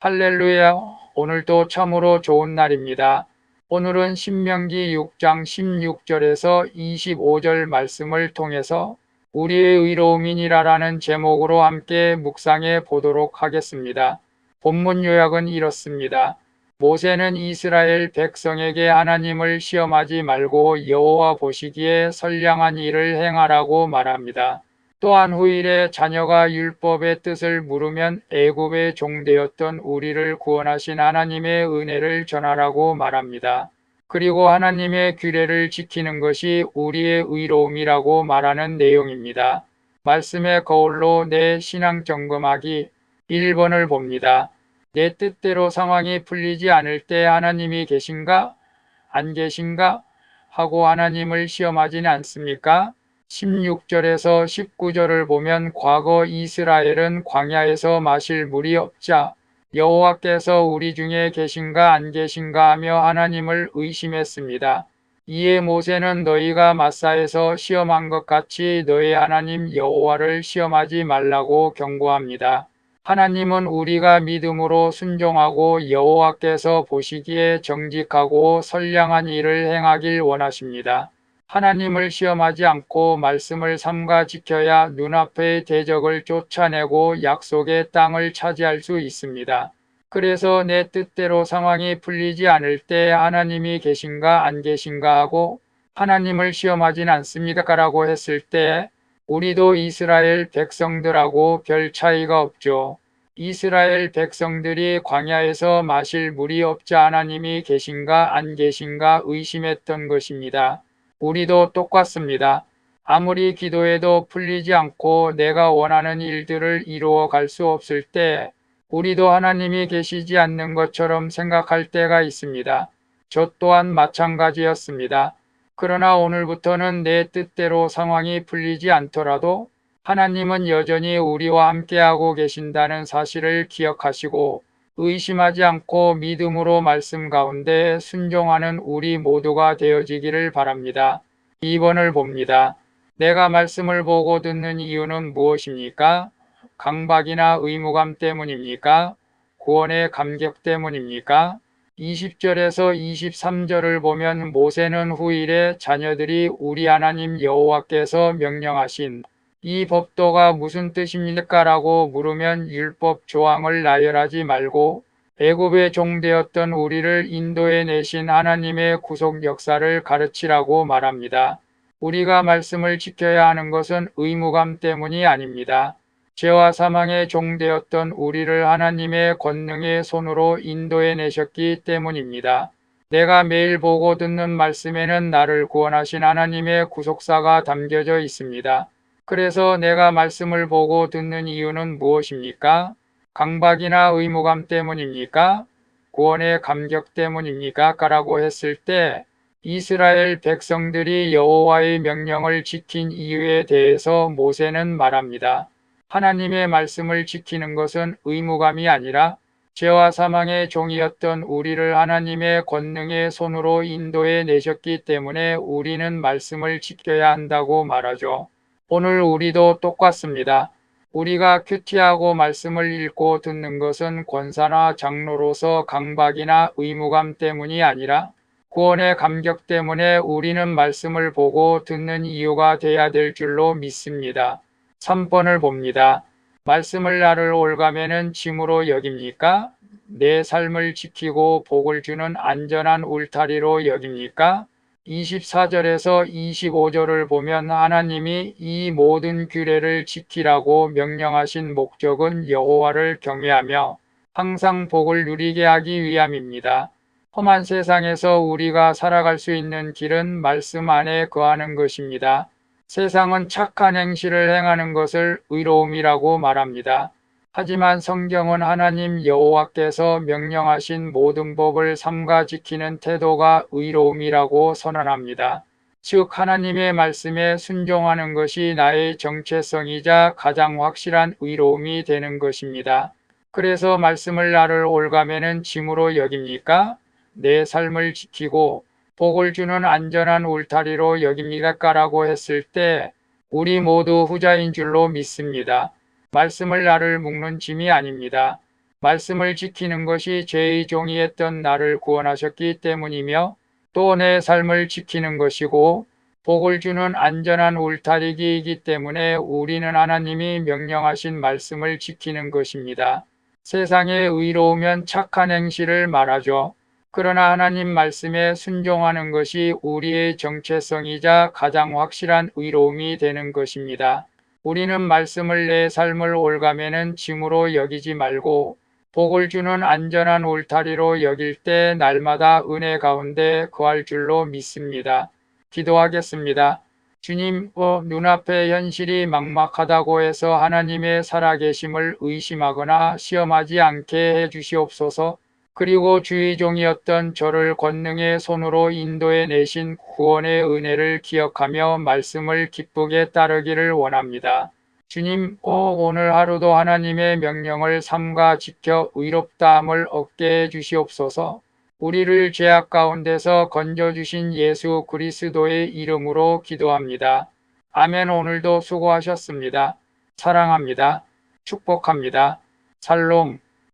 할렐루야. 오늘도 참으로 좋은 날입니다. 오늘은 신명기 6장 16절에서 25절 말씀을 통해서 우리의 의로움이니라라는 제목으로 함께 묵상해 보도록 하겠습니다. 본문 요약은 이렇습니다. 모세는 이스라엘 백성에게 하나님을 시험하지 말고 여호와 보시기에 선량한 일을 행하라고 말합니다. 또한 후일에 자녀가 율법의 뜻을 물으면 애굽의 종되었던 우리를 구원하신 하나님의 은혜를 전하라고 말합니다. 그리고 하나님의 규례를 지키는 것이 우리의 의로움이라고 말하는 내용입니다. 말씀의 거울로 내 신앙 점검하기 1번을 봅니다. 내 뜻대로 상황이 풀리지 않을 때 하나님이 계신가? 안 계신가? 하고 하나님을 시험하지는 않습니까? 16절에서 19절을 보면 과거 이스라엘은 광야에서 마실 물이 없자 여호와께서 우리 중에 계신가 안 계신가 하며 하나님을 의심했습니다. 이에 모세는 너희가 마사에서 시험한 것 같이 너희 하나님 여호와를 시험하지 말라고 경고합니다. 하나님은 우리가 믿음으로 순종하고 여호와께서 보시기에 정직하고 선량한 일을 행하길 원하십니다. 하나님을 시험하지 않고 말씀을 삼가 지켜야 눈앞의 대적을 쫓아내고 약속의 땅을 차지할 수 있습니다. 그래서 내 뜻대로 상황이 풀리지 않을 때 하나님이 계신가 안 계신가 하고 하나님을 시험하진 않습니다라고 했을 때 우리도 이스라엘 백성들하고 별 차이가 없죠. 이스라엘 백성들이 광야에서 마실 물이 없자 하나님이 계신가 안 계신가 의심했던 것입니다. 우리도 똑같습니다. 아무리 기도해도 풀리지 않고 내가 원하는 일들을 이루어 갈 수 없을 때 우리도 하나님이 계시지 않는 것처럼 생각할 때가 있습니다. 저 또한 마찬가지였습니다. 그러나 오늘부터는 내 뜻대로 상황이 풀리지 않더라도 하나님은 여전히 우리와 함께하고 계신다는 사실을 기억하시고 의심하지 않고 믿음으로 말씀 가운데 순종하는 우리 모두가 되어지기를 바랍니다. 2번을 봅니다. 내가 말씀을 보고 듣는 이유는 무엇입니까? 강박이나 의무감 때문입니까? 구원의 감격 때문입니까? 20절에서 23절을 보면 모세는 후일에 자녀들이 우리 하나님 여호와께서 명령하신 이 법도가 무슨 뜻입니까? 라고 물으면 율법 조항을 나열하지 말고 애굽의 종되었던 우리를 인도해 내신 하나님의 구속 역사를 가르치라고 말합니다. 우리가 말씀을 지켜야 하는 것은 의무감 때문이 아닙니다. 죄와 사망의 종되었던 우리를 하나님의 권능의 손으로 인도해 내셨기 때문입니다. 내가 매일 보고 듣는 말씀에는 나를 구원하신 하나님의 구속사가 담겨져 있습니다. 그래서 내가 말씀을 보고 듣는 이유는 무엇입니까? 강박이나 의무감 때문입니까? 구원의 감격 때문입니까? 라고 했을 때 이스라엘 백성들이 여호와의 명령을 지킨 이유에 대해서 모세는 말합니다. 하나님의 말씀을 지키는 것은 의무감이 아니라 죄와 사망의 종이었던 우리를 하나님의 권능의 손으로 인도해 내셨기 때문에 우리는 말씀을 지켜야 한다고 말하죠. 오늘 우리도 똑같습니다. 우리가 큐티하고 말씀을 읽고 듣는 것은 권사나 장로로서 강박이나 의무감 때문이 아니라 구원의 감격 때문에 우리는 말씀을 보고 듣는 이유가 돼야 될 줄로 믿습니다. 3번을 봅니다. 말씀을 나를 올가매는 짐으로 여깁니까? 내 삶을 지키고 복을 주는 안전한 울타리로 여깁니까? 24절에서 25절을 보면 하나님이 이 모든 규례를 지키라고 명령하신 목적은 여호와를 경외하며 항상 복을 누리게 하기 위함입니다. 험한 세상에서 우리가 살아갈 수 있는 길은 말씀 안에 거하는 것입니다. 세상은 착한 행실을 행하는 것을 의로움이라고 말합니다. 하지만 성경은 하나님 여호와께서 명령하신 모든 법을 삼가 지키는 태도가 의로움이라고 선언합니다. 즉 하나님의 말씀에 순종하는 것이 나의 정체성이자 가장 확실한 의로움이 되는 것입니다. 그래서 말씀을 나를 올가매는 짐으로 여깁니까? 내 삶을 지키고 복을 주는 안전한 울타리로 여깁니까? 라고 했을 때 우리 모두 후자인 줄로 믿습니다. 말씀을 나를 묶는 짐이 아닙니다. 말씀을 지키는 것이 죄의 종이었던 나를 구원하셨기 때문이며 또 내 삶을 지키는 것이고 복을 주는 안전한 울타리이기 때문에 우리는 하나님이 명령하신 말씀을 지키는 것입니다. 세상에 의로우면 착한 행실을 말하죠. 그러나 하나님 말씀에 순종하는 것이 우리의 정체성이자 가장 확실한 의로움이 되는 것입니다. 우리는 말씀을 내 삶을 올가매는 짐으로 여기지 말고 복을 주는 안전한 울타리로 여길 때 날마다 은혜 가운데 거할 줄로 믿습니다. 기도하겠습니다. 주님, 눈앞의 현실이 막막하다고 해서 하나님의 살아계심을 의심하거나 시험하지 않게 해 주시옵소서. 그리고 주의 종이었던 저를 권능의 손으로 인도해 내신 구원의 은혜를 기억하며 말씀을 기쁘게 따르기를 원합니다. 주님, 오늘 하루도 하나님의 명령을 삼가 지켜 의롭다함을 얻게 해 주시옵소서. 우리를 죄악 가운데서 건져주신 예수 그리스도의 이름으로 기도합니다. 아멘. 오늘도 수고하셨습니다. 사랑합니다. 축복합니다. 샬롬.